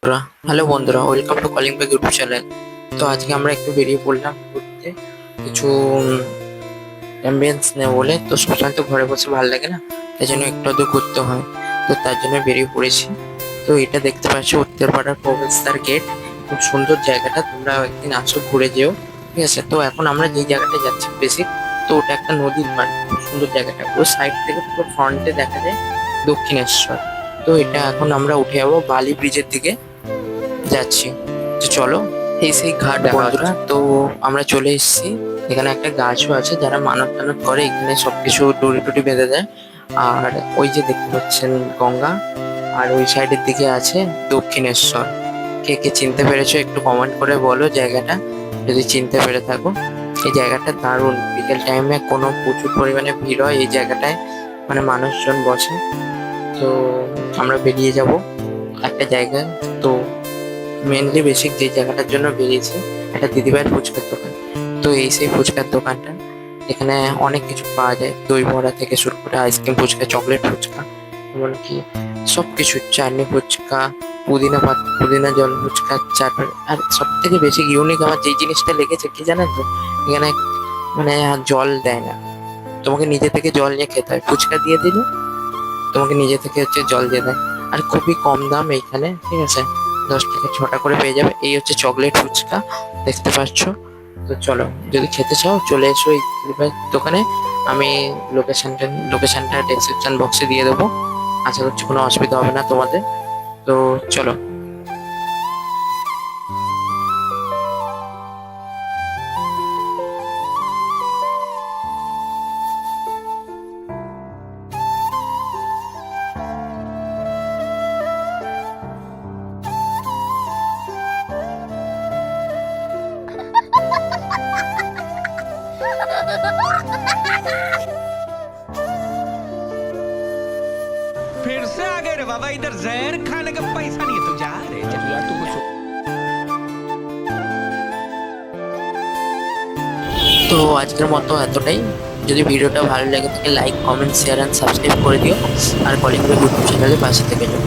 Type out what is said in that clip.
Hello বন্ধুরা, welcome to calling back YouTube channel. তো আজকে আমরা একটু বেরিয়ে পড়লাম ঘুরতে, কিছু অ্যাম্বিয়েন্স নেই বলে। তো সবসময় তো ঘরে বসে ভালো লাগে না, তাই জন্য একটু আধটু ঘুরতে হয়। তো তার জন্য বেরিয়ে পড়েছি। তো এটা দেখতে পাচ্ছ উত্তরপাড়ার প্রবেশদ্বার গেট। খুব সুন্দর জায়গাটা, তোমরা একদিন আসো ঘুরে যেও, ঠিক আছে? তো এখন আমরা যেই জায়গাটা যাচ্ছি বেসিক, তো ওটা একটা নদীর পাড়। খুব সুন্দর জায়গাটা, পুরো সাইড থেকে পুরো ফ্রন্টে দেখা যায় দক্ষিণেশ্বর। তো এটা এখন আমরা উঠে যাবো বালি ব্রিজের দিকে যাচ্ছি। তো চলো, এই সেই ঘাট বন্ধুরা। তো আমরা চলে এসেছি। এখানে একটা গাছও আছে, যারা মানত টানত করে এখানে সবকিছু ডুরি টুরি বেঁধে দেয়। আর ওই যে দেখতে পাচ্ছেন গঙ্গা, আর ওই সাইডের দিকে আছে দক্ষিণেশ্বর। কে কে চিনতে পেরেছো একটু কমেন্ট করে বলো জায়গাটা, যদি চিনতে পেরে থাকো। এই জায়গাটা দারুণ, বিকেল টাইমে কোনো প্রচুর পরিমাণে ভিড় হয় এই জায়গাটায়, মানে মানুষজন বসে। তো আমরা বেরিয়ে যাব একটা জায়গায়। তো মেনলি বেসিক যে জায়গাটার জন্য বেরিয়েছি, একটা দিদিভাইয়ের ফুচকার দোকান। তো এই সেই ফুচকার দোকানটা, এখানে অনেক কিছু পাওয়া যায়, দই বড়া থেকে শুরু করে আইসক্রিম ফুচকা, চকলেট ফুচকা, এমনকি সব কিছু, চাটনি ফুচকা, পুদিনা জল ফুচকা, চাটনি। আর সব থেকে বেশি ইউনিক আমার যেই জিনিসটা লেগেছে কি জানেন তো, এখানে মানে আর জল দেয় না, তোমাকে নিজে থেকে জল নিয়ে খেতে হয়। ফুচকা দিয়ে দিলে তোমাকে নিজে থেকে হচ্ছে জল দিয়ে দেয়। আর খুবই কম দাম এইখানে, ঠিক আছে? 10 থেকে 6টা করে পেয়ে যাবে। এই হচ্ছে চকলেট ফুচকা, দেখতে পাচ্ছ। তো চলো, যদি খেতে চাও চলে এসো এই দোকানে। আমি লোকেশনটা ডেসক্রিপশন বক্সে দিয়ে দেবো। আশা করছি কোনো অসুবিধা হবে না তোমাদের। তো চলো। फिर से आ गए रे बाबा, इधर जहर खाने का पैसा नहीं है, तू जा रे चल यार तू कुछ। তো আজকের মতো এতটাই। যদি ভিডিওটা ভালো লেগে থাকে like comment share and subscribe করে দিও। আর কলিং বেল ইউটিউব চ্যানেলে পাশে থেকে যাও।